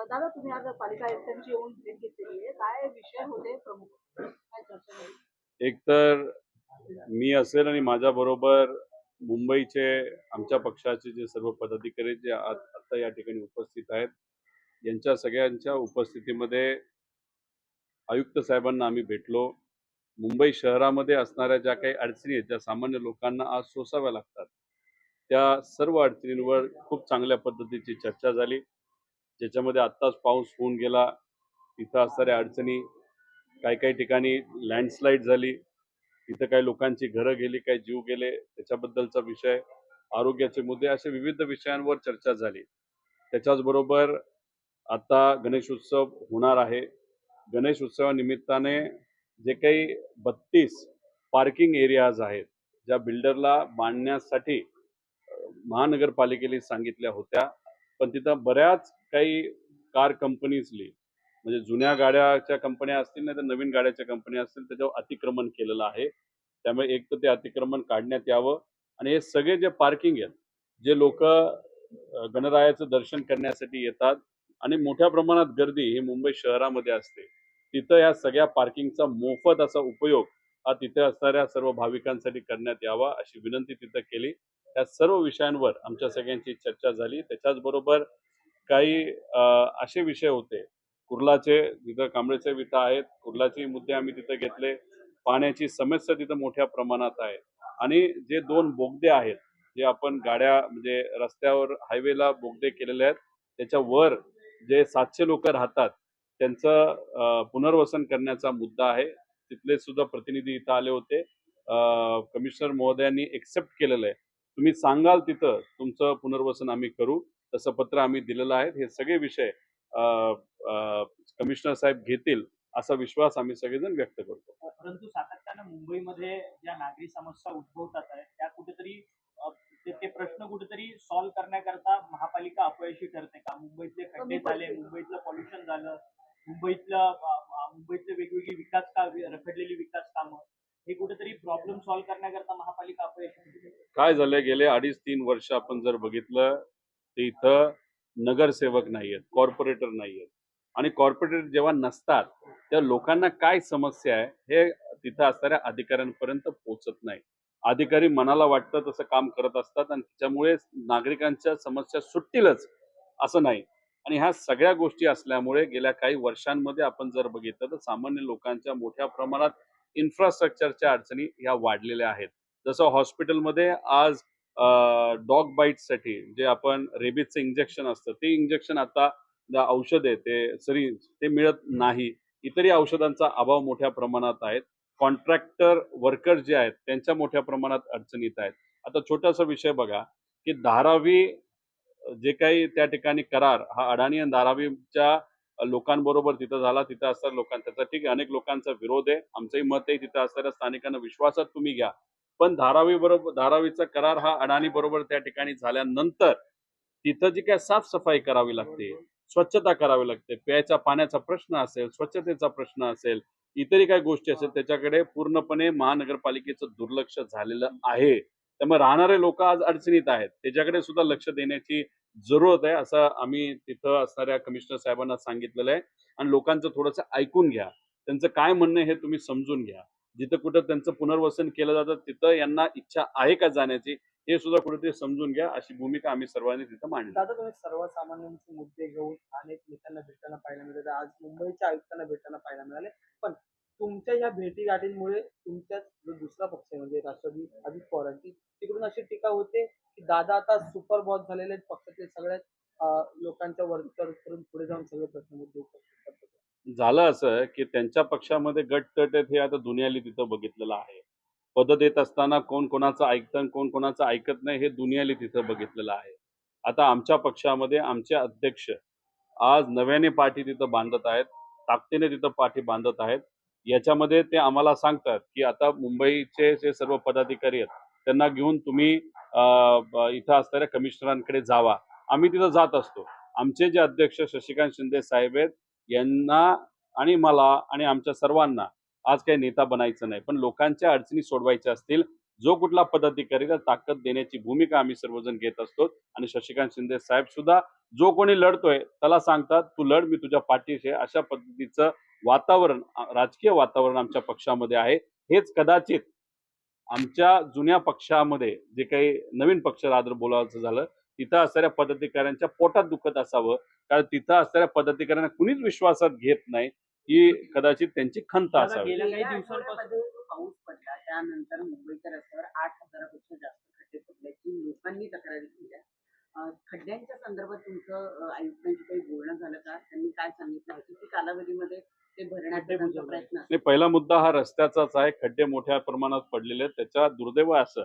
दादा, तुम्ही आज पालिका आयुक्तांची येऊन भेट घेतलेली आहे. काय विषय होते प्रमुख? काय चर्चा झाली? एक तर मी असेल आणि माझ्याबरोबर मुंबईचे आमच्या पक्षाचे जे सर्व पदाधिकारी जे आता या ठिकाणी उपस्थित आहेत, यांच्या सगळ्यांच्या उपस्थितीमध्ये आयुक्त साहेबांना आम्ही भेटलो. मुंबई शहरामध्ये असणाऱ्या ज्या काही अडचणी आहेत, ज्या सामान्य लोकांना आज सोसाव्या लागतात, त्या सर्व अडचणींवर खूप चांगल्या पद्धतीची चर्चा झाली. ज्याच्यामध्ये आत्ताच पाऊस होऊन गेला, तिथं असणाऱ्या अडचणी, काही ठिकाणी लँडस्लाईड झाली, तिथं काही लोकांची घरं गेली, काही जीव गेले, त्याच्याबद्दलचा विषय, आरोग्याचे मुद्दे, असे विविध विषयांवर चर्चा झाली. त्याच्याच बरोबर आता गणेश उत्सव होणार आहे. गणेश उत्सवानिमित्ताने जे काही 32 पार्किंग एरियाज आहेत, ज्या बिल्डरला बांधण्यासाठी महानगरपालिकेने सांगितल्या होत्या, पण तिथं बऱ्याच काही कार कंपनीजली, म्हणजे जुन्या गाड्याच्या कंपन्या असतील नाही तर नवीन गाड्याच्या कंपन्या असतील, त्याच्यावर अतिक्रमण केलेलं आहे. त्यामुळे एक तर ते अतिक्रमण काढण्यात यावं आणि हे सगळे जे पार्किंग आहेत, जे लोक गणरायाचं दर्शन करण्यासाठी येतात आणि मोठ्या प्रमाणात गर्दी ही मुंबई शहरामध्ये असते, तिथं या सगळ्या पार्किंगचा मोफत असा उपयोग हा तिथे असणाऱ्या सर्व भाविकांसाठी करण्यात यावा अशी विनंती तिथं केली. या सर्व विषयांवर आमच्या सगळ्यांची चर्चा झाली. त्याच्याच बरोबर काही असे विषय होते, कुर्लाचे, जिथं कांबळेचे विटा आहेत, कुर्लाचे मुद्दे आम्ही तिथं घेतले. पाण्याची समस्या तिथं मोठ्या प्रमाणात आहे आणि जे 2 बोगदे आहेत, जे आपण गाड्या म्हणजे रस्त्यावर हायवेला बोगदे केलेले आहेत, त्याच्यावर जे 700 लोक राहतात त्यांचं पुनर्वसन करण्याचा मुद्दा आहे. तिथले सुद्धा प्रतिनिधी इथं आले होते. कमिशनर महोदयांनी एक्सेप्ट केलेलं आहे. तुम्ही सांगाल तिथं तुमचं पुनर्वसन आम्ही करू, तसं पत्र आम्ही दिलेलं आहे. हे सगळे विषय कमिशनर साहेब घेतील असा विश्वास आम्ही सगळेजण व्यक्त करतो. परंतु सातत्यानं मुंबईमध्ये ज्या नागरी समस्या उद्भवतात आहेत, त्या कुठेतरी ते प्रश्न कुठेतरी सॉल्व्ह करण्याकरता महापालिका अपयशी ठरते का? मुंबईतले खड्डे झाले, मुंबईतलं पॉल्युशन झालं, मुंबईतले वेगवेगळी रखडलेली विकास कामं, हे कुठेतरी प्रॉब्लेम सॉल्व्ह करण्याकरता महापालिका अपयशी ठरते. काय झालंय, गेले 2.5-3 वर्ष आपण जर बघितलं तर इथं नगरसेवक नाहीयेत, कॉर्पोरेटर नाहीयेत आणि कॉर्पोरेटर जेव्हा नसतात त्या लोकांना काय समस्या आहे हे तिथं असणाऱ्या अधिकाऱ्यांपर्यंत पोहोचत नाही. अधिकारी मनाला वाटतं तसं काम करत असतात आणि त्याच्यामुळे नागरिकांच्या समस्या सुटतीलच असं नाही. आणि ह्या सगळ्या गोष्टी असल्यामुळे गेल्या काही वर्षांमध्ये आपण जर बघितलं तर सामान्य लोकांच्या मोठ्या प्रमाणात इन्फ्रास्ट्रक्चरच्या अडचणी ह्या वाढलेल्या आहेत. जसं हॉस्पिटलमध्ये आज डॉग बाईटसाठी जे आपण रेबीजचं इंजेक्शन असतं, ते इंजेक्शन आता औषध आहे ते मिळत नाही. इतरही औषधांचा अभाव मोठ्या प्रमाणात आहेत. कॉन्ट्रॅक्टर वर्कर जे आहेत त्यांच्या मोठ्या प्रमाणात अडचणीत आहेत. आता छोटासा विषय बघा की धारावी जे काही त्या ठिकाणी करार हा अडाणी आणि धारावीच्या लोकांबरोबर तिथं झाला, तिथं असणाऱ्या लोकांचा ठीक आहे, अनेक लोकांचा विरोध आहे, आमचंही मत आहे तिथं असणाऱ्या स्थानिकांना विश्वासात तुम्ही घ्या, पण धारावीचा करार हा अडाणी बरोबर त्या ठिकाणी झाल्यानंतर तिथं जी काय साफसफाई करावी लागते, स्वच्छता करावी लागते, प्यायच्या पाण्याचा प्रश्न असेल, स्वच्छतेचा प्रश्न असेल, इतरही काही गोष्टी असेल, त्याच्याकडे पूर्णपणे महानगरपालिकेचं दुर्लक्ष झालेलं आहे. त्यामुळे राहणारे लोक आज अडचणीत आहेत, त्याच्याकडे सुद्धा लक्ष देण्याची जरूरत आहे असं आम्ही तिथं असणाऱ्या कमिशनर साहेबांना सांगितलेलं आहे. आणि लोकांचं थोडंसं ऐकून घ्या, त्यांचं काय म्हणणं हे तुम्ही समजून घ्या. जिथं कुठं त्यांचं पुनर्वसन केलं जातं तिथं यांना इच्छा आहे का जाण्याची हे सुद्धा कुठेतरी समजून घ्या, अशी भूमिका आम्ही सर्वांनी तिथं मांडली. दादा, तुम्ही सर्वसामान्यांचे मुद्दे घेऊन अनेक नेत्यांना भेटताना पाहायला मिळाले, आज मुंबईच्या आयुक्तांना भेटताना पाहायला मिळाले, पण तुमच्या या भेटीगाठींमुळे तुमच्याच जो दुसरा पक्ष आहे म्हणजे राष्ट्रवादी अजित पवारांची, तिकडून अशी टीका होते की दादा आता सुपर बॉस झालेले आहेत, पक्षातील सगळ्यात लोकांच्या वरचढ करून पुढे जाऊन सगळे प्रश्न मुद्दे उपस्थित करतात. झालं असं की त्यांच्या पक्षामध्ये गटतट आहेत हे आता दुनियाली तिथं बघितलेलं आहे. पद देत असताना कोण कोणाचं ऐकतं आणि कोण कोणाचं ऐकत नाही हे दुनियाली तिथं बघितलेलं आहे. आता आमच्या पक्षामध्ये आमचे अध्यक्ष आज नव्याने पाठी तिथं बांधत आहेत, ताकदीने तिथं पाठी बांधत आहेत. याच्यामध्ये ते आम्हाला सांगतात की आता मुंबईचे जे सर्व पदाधिकारी आहेत त्यांना घेऊन तुम्ही इथं असणाऱ्या कमिशनरांकडे जावा. आम्ही तिथं जात असतो. आमचे जे अध्यक्ष शशिकांत शिंदे साहेब आहेत यांना आणि मला आणि आमच्या सर्वांना आज काही नेता बनायचं नाही, पण लोकांच्या अडचणी सोडवायच्या असतील, जो कुठला पदाधिकारी त्याला ताकद देण्याची भूमिका आम्ही सर्वजण घेत असतो. आणि शशिकांत शिंदे साहेब सुद्धा जो कोणी लढतोय त्याला सांगतात, तू लढ, मी तुझ्या पाठीशी आहे. अशा पद्धतीचं वातावरण, राजकीय वातावरण आमच्या पक्षामध्ये आहे. हेच कदाचित आमच्या जुन्या पक्षामध्ये जे काही नवीन पक्ष रादर बोलायचं झालं, तिथं असणाऱ्या पदाधिकाऱ्यांच्या पोटात दुखत असावं. कारण तिथं असणाऱ्या पदाधिकाऱ्यांना कुणीच विश्वासात घेत नाही, ही कदाचित त्यांची खंत दादा, असावी. गेल्या काही गेल्या दिवसांपासून आठवड्यामध्ये पाऊस पडला त्यानंतर मुंबईच्या रस्त्यावर 8,000पेक्षा जास्त खड्डे पडल्याची लोकांनी तक्रारी केल्या. खड्ड्यांच्या संदर्भात तुमचं आयुक्तांशी काही बोलणं झालं का? त्यांनी काय सांगितलं? किती कालावधीमध्ये ते भरण्याचा त्यांचा प्रयत्न असेल? नाही, पहिला मुद्दा हा रस्त्याचाच आहे. खड्डे मोठ्या प्रमाणात पडलेले आहेत. त्याच्या दुर्दैव असं,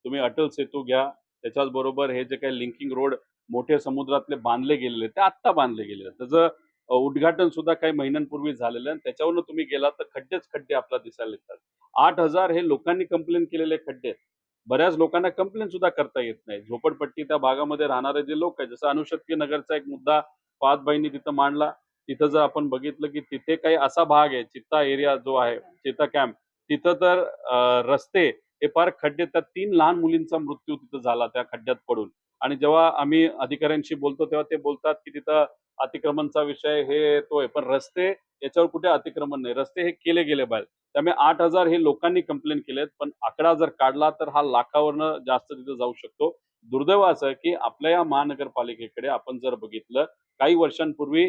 तुम्ही अटल सेतू घ्या, त्याच्याच बरोबर हे जे काही लिंकिंग रोड मोठे समुद्रातले बांधले गेलेले ते आत्ता बांधले गेलेले आहेत. त्याचं उद्घाटन सुद्धा काही महिन्यांपूर्वी झालेलं आहे आणि त्याच्यावरून तुम्ही गेलात तर खड्डेच खड्डे आपल्याला दिसायला येतात. 8,000 हे लोकांनी कंप्लेंट केलेले खड्डे आहेत. बऱ्याच लोकांना कंप्लेंट सुद्धा करता येत नाही. झोपडपट्टी त्या भागामध्ये राहणारे जे लोक आहेत, जसं अणुशक्ती नगरचा एक मुद्दा फहादबाईंनी तिथं मांडला. तिथं जर आपण बघितलं की तिथे काही असा भाग आहे, चित्ता एरिया जो आहे, चित्ता कॅम्प, तिथं तर रस्ते हे फार खड्डे, तर 3 लहान मुलींचा मृत्यू तिथं झाला त्या खड्ड्यात पडून. आणि जेव्हा आम्ही अधिकाऱ्यांशी बोलतो तेव्हा ते बोलतात की तिथं अतिक्रमणचा विषय हे येतोय, पण रस्ते याच्यावर कुठे अतिक्रमण नाही, रस्ते हे केले गेले पाहिजे. त्यामुळे 8,000 हे लोकांनी कंप्लेंट केलेत, पण आकडा जर काढला तर हा लाखावरनं जास्त तिथं जाऊ शकतो. दुर्दैव असं आहे की आपल्या या महानगरपालिकेकडे आपण जर बघितलं, काही वर्षांपूर्वी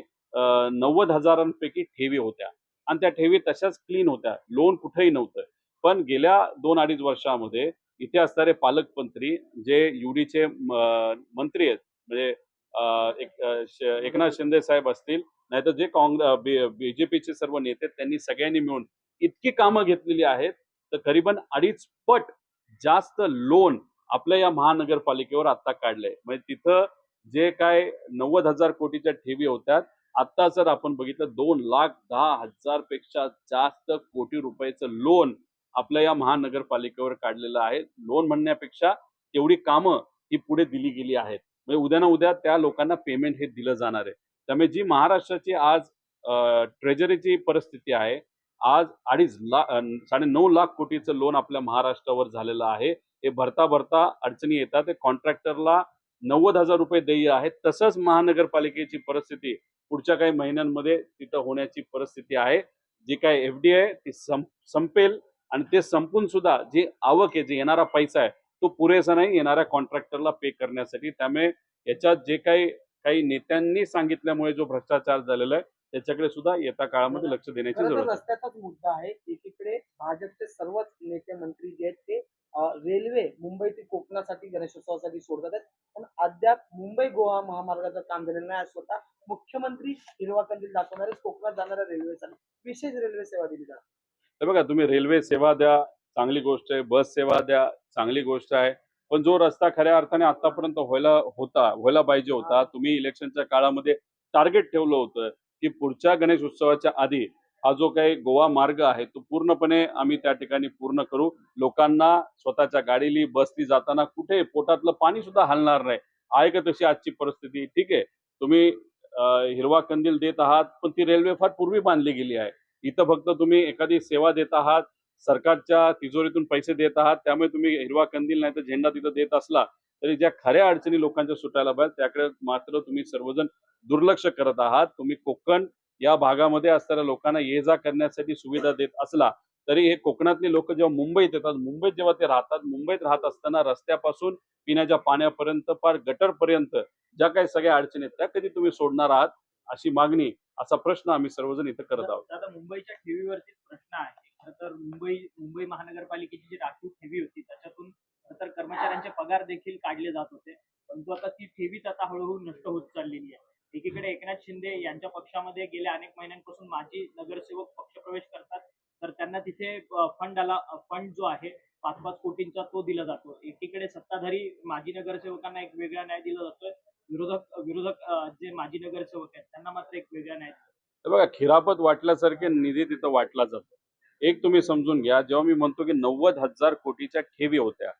90,000 ठेवी होत्या आणि त्या ठेवी तशाच क्लीन होत्या, लोन कुठेही नव्हतं. पण गेल्या 2-2.5 वर्षामध्ये इथे असणारे पालकमंत्री जे युडीचे मंत्री आहेत, म्हणजे एकनाथ शिंदे साहेब असतील, नाहीतर जे बीजेपीचे सर्व नेते, त्यांनी सगळ्यांनी मिळून इतकी कामं घेतलेली आहेत, तर करीबन 2.5 पट जास्त लोन आपल्या या महानगरपालिकेवर आता काढलंय. म्हणजे तिथं जे काय 90,000 कोटीच्या ठेवी होत्या, आता जर आपण बघितलं 2,10,000 पेक्षा जास्त कोटी रुपयाचं लोन आपल्या या महानगरपालिकेवर काढलेलं आहे. लोन म्हणण्यापेक्षा तेवढी कामं ही पुढे दिली गेली आहेत. म्हणजे उद्या ना उद्या त्या लोकांना पेमेंट हे दिलं जाणार आहे. त्यामुळे जी महाराष्ट्राची आज ट्रेजरीची परिस्थिती आहे, आज 9.5 लाख कोटीचं लोन आपल्या महाराष्ट्रावर झालेलं आहे. हे भरता भरता अडचणी येतात. ते कॉन्ट्रॅक्टरला 90,000 रुपये देय आहेत. तसंच महानगरपालिकेची परिस्थिती पुढच्या काही महिन्यांमध्ये तिथं होण्याची परिस्थिती आहे. जी काय एफडी आहे ती संपेल आणि ते संपून सुद्धा जी आवक आहे, जे येणारा पैसा आहे, तो पुरेसा नाही येणाऱ्या कॉन्ट्रॅक्टरला पे करण्यासाठी. त्यामुळे याच्यात जे काही नेत्यांनी सांगितल्यामुळे जो भ्रष्टाचार झालेला आहे, त्याच्याकडे सुद्धा येत्या काळामध्ये लक्ष देण्याची खरं तर जरूरत आहे. रस्त्याचाच मुद्दा आहे. एकीकडे भाजपचे सर्वच नेते मंत्री जे आहेत ते रेल्वे मुंबई ते कोकणासाठी गणेशोत्सवासाठी सोडतात आहेत. पण अद्याप मुंबई गोवा महामार्गाचं काम झालेलं नाही. आज स्वतः मुख्यमंत्री हिरवा कंदील दाखवणारे कोकणात जाणाऱ्या रेल्वेसाठी विशेष रेल्वे सेवा दिली जाते. तर बघा, तुम्ही रेल्वे सेवा द्या, चांगली गोष्ट आहे. बस सेवा द्या, चांगली गोष्ट आहे. पण जो रस्ता खऱ्या अर्थाने आतापर्यंत व्हायला पाहिजे होता, तुम्ही इलेक्शनच्या काळामध्ये टार्गेट ठेवलं होतं की पुढच्या गणेश उत्सवाच्या आधी हा जो काही गोवा मार्ग आहे तो पूर्णपणे आम्ही त्या ठिकाणी पूर्ण करू. लोकांना स्वतःच्या गाडीली बसनी जाताना कुठे पोटातलं पाणी सुद्धा हलणार नाही. आहे का तशी आजची परिस्थिती? ठीक आहे, तुम्ही हिरवा कंदील देत आहात, पण ती रेल्वे फार पूर्वी बांधली गेली आहे. इथं फक्त तुम्ही एखादी सेवा देत आहात, सरकारच्या तिजोरीतून पैसे देत आहात, त्यामुळे तुम्ही हिरवा कंदील नाही तर झेंडा तिथं देत असला तरी ज्या खऱ्या अडचणी लोकांच्या सुटायला पाहिजे त्याकडे मात्र तुम्ही सर्वजण दुर्लक्ष करत आहात. तुम्ही कोकण या भागामध्ये असणाऱ्या लोकांना ये जा करण्यासाठी सुविधा देत असला तरी हे कोकणातले लोक जेव्हा मुंबईत येतात, मुंबईत जेव्हा ते राहतात, मुंबईत राहत असताना रस्त्यापासून पिण्याच्या पाण्यापर्यंत फार गटरपर्यंत ज्या काही सगळ्या अडचणी आहेत त्या कधी तुम्ही सोडणार आहात, अशी मागणी, असा प्रश्न आम्ही सर्वजण इथं करत आहोत. आता मुंबईच्या ठेवीवरतीच प्रश्न आहे. खरं तर मुंबई महानगरपालिकेची जी राखीव ठेवी होती त्याच्यातून खरं तर कर्मचाऱ्यांचे पगार देखील काढले जात होते. परंतु आता ती ठेवीच आता हळूहळू नष्ट होत चाललेली आहे. एकीकडे एकनाथ शिंदे यांच्या पक्षामध्ये गेल्या अनेक महिन्यांपासून माजी नगरसेवक पक्षप्रवेश करतात, तर त्यांना तिथे फंड जो आहे 5-5 कोटींचा तो दिला जातो. एकीकडे सत्ताधारी माजी नगरसेवकांना एक वेगळा न्याय दिला जातोय. विरोधक जे माजी नगरसेवक आहेत त्यांना मात्र एक वेगळा न्याय. तर बघा, खिरापत वाटल्यासारखे निधी तिथं वाटला जातो. एक तुम्ही समजून घ्या, जेव्हा मी म्हणतो की 90,000 कोटीच्या ठेवी होत्या,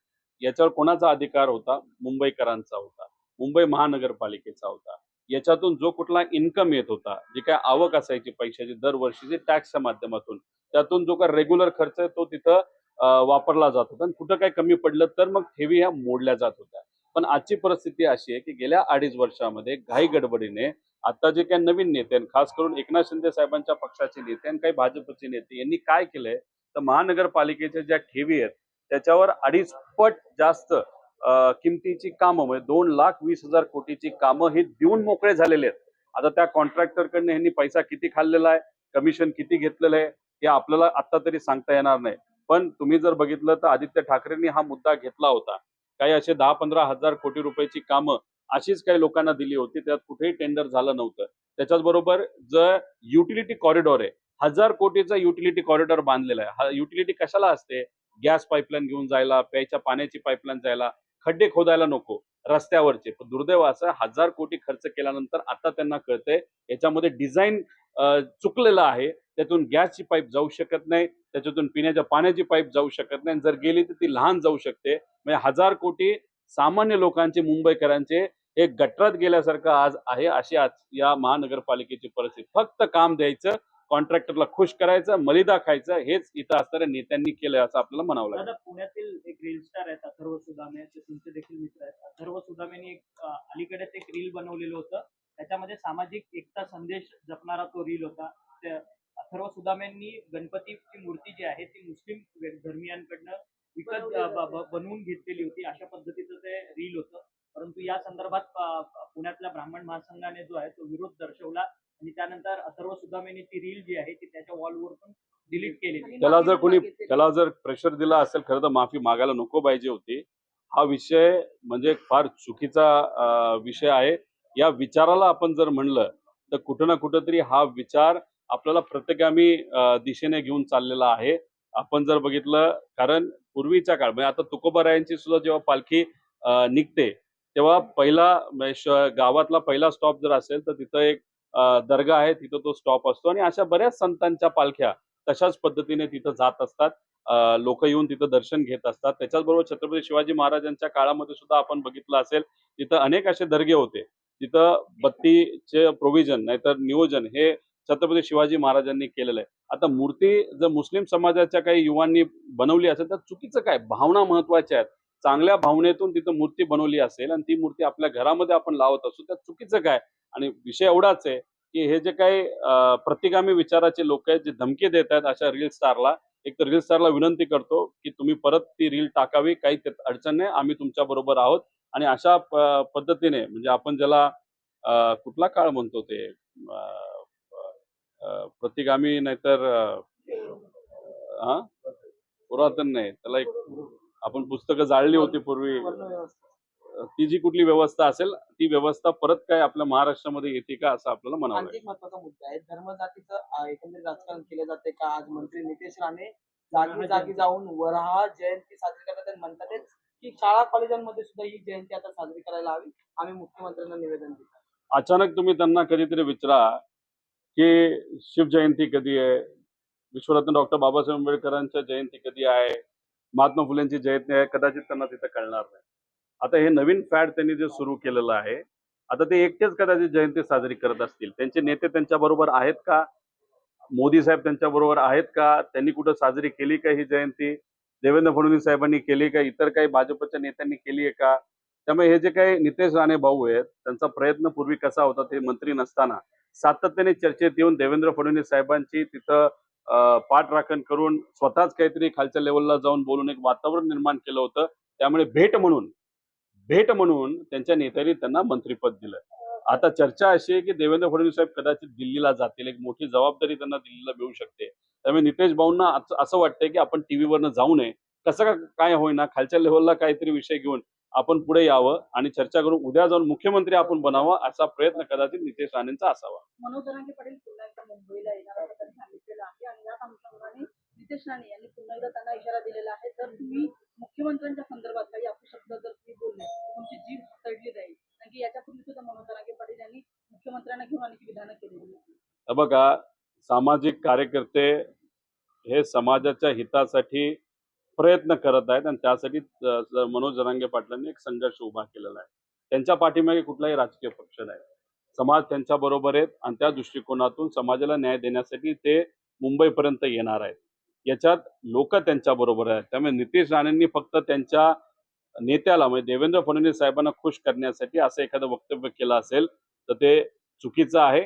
याच्यावर कोणाचा अधिकार होता? मुंबईकरांचा होता, मुंबई महानगरपालिकेचा होता. याच्यातून जो कुठला इन्कम येत होता, जी काय आवक असायची पैशाची दरवर्षीची टॅक्सच्या माध्यमातून, त्यातून जो काय रेग्युलर खर्च आहे तो तिथं वापरला जात होता आणि कुठं काय कमी पडलं तर मग ठेवी ह्या मोडल्या जात होत्या. पण आजची परिस्थिती अशी आहे की गेल्या 2.5 वर्षामध्ये घाई गडबडीने आता जे काही नवीन नेते आहेत, खास करून एकनाथ शिंदे साहेबांच्या पक्षाचे नेते आणि काही भाजपचे नेते यांनी काय केलंय, तर महानगरपालिकेच्या ज्या ठेवी आहेत त्याच्यावर 2.5 पट जास्त किमतीची कामं म्हणजे 2,20,000 कोटीची कामं हे देऊन मोकळे झालेले आहेत. आता त्या कॉन्ट्रॅक्टरकडनं यांनी पैसा किती खाल्लेला आहे, कमिशन किती घेतलेलं आहे, हे आपल्याला आता तरी सांगता येणार नाही. पण तुम्ही जर बघितलं तर आदित्य ठाकरेंनी हा मुद्दा घेतला होता. काही असे 10-15 हजार कोटी रुपयाची कामं अशीच काही लोकांना दिली होती. त्यात कुठेही टेंडर झालं नव्हतं. त्याच्याचबरोबर जर युटिलिटी कॉरिडॉर आहे, 1,000 कोटीचा युटिलिटी कॉरिडॉर बांधलेला आहे. हा युटिलिटी कशाला असते? गॅस पाईपलाईन घेऊन जायला, प्यायच्या पाण्याची पाईपलाईन जायला, खड्डे खोदायला नको रस्त्यावरचे. पण दुर्दैव असं 1,000 कोटी खर्च केल्यानंतर आता त्यांना कळतंय याच्यामध्ये डिझाईन चुकलेलं आहे. त्यातून गॅसची पाईप जाऊ शकत नाही, त्याच्यातून पिण्याच्या पाण्याची पाईप जाऊ शकत नाही. जर गेली तर ती लहान जाऊ शकते. म्हणजे 1,000 कोटी सामान्य लोकांचे, मुंबईकरांचे हे गटरात गेल्यासारखं आज आहे. अशी आज या महानगरपालिकेची परिस्थिती. फक्त काम द्यायचं, कॉन्ट्रॅक्टरला खुश करायचं, मलिदा खायचं, हेच इथं असणाऱ्या नेत्यांनी केलंय असं आपल्याला म्हणावं लागेल. दादा, पुण्यातील एक रील स्टार आहेत अथर्व सुदामे, ते तुमचे देखील मित्र आहेत. अथर्व सुदामेनी एक अलीकडेच एक रील बनवलेलं होतं. त्याच्यामध्ये सामाजिक एकता संदेश जपणारा तो रील होता. अथर्व सुदामेंनी गणपतीची मूर्ती जी आहे ती मुस्लिम धर्मियांकडनं विकत बनवून घेतलेली होती, अशा पद्धतीचं ते रील होतं. परंतु या संदर्भात पुण्यातल्या ब्राह्मण महासंघाने जो आहे तो विरोध दर्शवला आणि त्यानंतर अथर्व सुदामेने ती रील जी आहे ती त्याच्या वॉलवरून डिलीट केलेली. त्याला जर प्रेशर दिला असेल, खरं तर माफी मागायला नको पाहिजे होती. हा विषय म्हणजे फार चुकीचा विषय आहे. या विचाराला आपण जर म्हणलं तर कुठं ना कुठं तरी हा विचार आपल्याला प्रतिगामी दिशेने घेऊन चाललेला आहे. आपण जर बघितलं, कारण पूर्वीच्या काळ म्हणजे आता तुकोबारायांची सुद्धा जेव्हा पालखी निघते तेव्हा पहिला गावातला पहिला स्टॉप जर असेल तर तिथं एक दर्गा आहे, तिथं तो स्टॉप असतो आणि अशा बऱ्याच संतांच्या पालख्या तशाच पद्धतीने तिथं जात असतात. लोक येऊन तिथं दर्शन घेत असतात. त्याच्याचबरोबर छत्रपती शिवाजी महाराजांच्या काळामध्ये सुद्धा आपण बघितलं असेल, तिथं अनेक असे दर्गे होते. तिथं बत्तीचे प्रोव्हिजन नाहीतर नियोजन हे छत्रपती शिवाजी महाराजांनी केलेलं आहे. आता मूर्ती जर मुस्लिम समाजाच्या काही युवांनी बनवली असेल तर चुकीचं काय? भावना महत्वाच्या आहेत. चांगल्या भावनेतून तिथं मूर्ती बनवली असेल आणि ती मूर्ती आपल्या घरामध्ये आपण लावत असू, त्यात चुकीचं काय? आणि विषय एवढाच आहे की हे जे काही प्रतिगामी विचाराचे लोक आहेत, जे धमकी देत आहेत अशा रील स्टारला, एक तर रील स्टारला विनंती करतो की तुम्ही परत ती रील टाकावी, काही त्यात अडचण नाही, आम्ही तुमच्या बरोबर आहोत. आणि अशा पद्धतीने म्हणजे आपण ज्याला कुठला काळ म्हणतो ते प्रतिगामी नाहीतर पुरातन नाही, त्याला एक आपण पुस्तकं जाळली होती पूर्वी, ती जी कुठली व्यवस्था असेल ती व्यवस्था परत काय आपल्या महाराष्ट्रामध्ये येते का असं आपल्याला म्हणावं आणखी लागेल. एक महत्वाचा मुद्दा आहे, धर्मजातीचं एकंदरीत राजकारण केलं जाते का? आज मंत्री नितेश राणे जागी जागी जाऊन वराह जयंती साजरी करतात आणि म्हणतात की शाळा कॉलेजांमध्ये सुद्धा ही जयंती आता साजरी करायला हवी. आम्ही मुख्यमंत्र्यांना निवेदन देतो. अचानक तुम्ही त्यांना कधीतरी विचारा की शिवजयंती कधी आहे, विश्वरत्न डॉक्टर बाबासाहेब आंबेडकरांच्या जयंती कधी आहे, महात्मा फुलेंची जयंती आहे, कदाचित त्यांना तिथं कळणार नाही. आता हे नवीन फॅड त्यांनी जे सुरू केलेलं आहे, आता ते एकटेच कदाचित जयंती साजरी करत असतील. त्यांचे नेते त्यांच्या बरोबर आहेत का? मोदी साहेब त्यांच्या बरोबर आहेत का? त्यांनी कुठं साजरी केली का ही जयंती? देवेंद्र फडणवीस साहेबांनी केली का? इतर काही भाजपच्या नेत्यांनी केली आहे का? त्यामुळे हे जे काही नितेश राणे भाऊ आहेत, त्यांचा प्रयत्न पूर्वी कसा होता, ते मंत्री नसताना सातत्याने चर्चेत येऊन देवेंद्र फडणवीस साहेबांची तिथं पाठराखण करून स्वतःच काहीतरी खालच्या लेवलला जाऊन बोलून एक वातावरण निर्माण केलं होतं. त्यामुळे भेट म्हणून त्यांच्या नेत्यांनी त्यांना मंत्रिपद दिलं. आता चर्चा अशी आहे की देवेंद्र फडणवीस साहेब कदाचित दिल्लीला जातील, एक मोठी जबाबदारी त्यांना दिल्लीला मिळू शकते. त्यामुळे नितेश भाऊंना असं वाटतंय की आपण टीव्हीवरनं जाऊ नये, कसं काय होईना खालच्या लेवलला काहीतरी विषय घेऊन आपण पुढे यावं आणि चर्चा करून उद्या जाऊन मुख्यमंत्री आपण बनावा, असा प्रयत्न कदाचित नितेश राणेंचा असावा. मनोज जरांगे पाटील पुन्हा एकदा मुंबईला येणार असं त्यांनी सांगितलेलं आहे आणि याच अनुषंगाने नितेश राणे यांनी पुन्हा एकदा त्यांना इशारा दिलेला आहे, तर तुम्ही मुख्यमंत्र्यांच्या संदर्भात काही अपशब्द जर तुम्ही बोलले तर तुमची जीभ तडली जाईल. कारण की याच्यापूर्वी सुद्धा मनोज जरांगे पाटील यांनी मुख्यमंत्र्यांना घेऊन अनेक विधानं केलेली होती. बघा, सामाजिक कार्यकर्ते हे समाजाच्या हितासाठी प्रयत्न करत आहेत आणि त्यासाठी मनोज जरांगे पाटलांनी एक संघर्ष उभा केलेला आहे. त्यांच्या पाठीमागे कुठलाही राजकीय पक्ष नाही. समाज त्यांच्या बरोबर आहेत आणि त्या दृष्टिकोनातून समाजाला न्याय देण्यासाठी ते मुंबईपर्यंत येणार आहेत. याच्यात लोक त्यांच्या बरोबर आहेत. त्यामुळे नितेश राणेंनी फक्त त्यांच्या नेत्याला म्हणजे देवेंद्र फडणवीस साहेबांना खुश करण्यासाठी असं एखादं वक्तव्य केलं असेल तर ते चुकीचं आहे.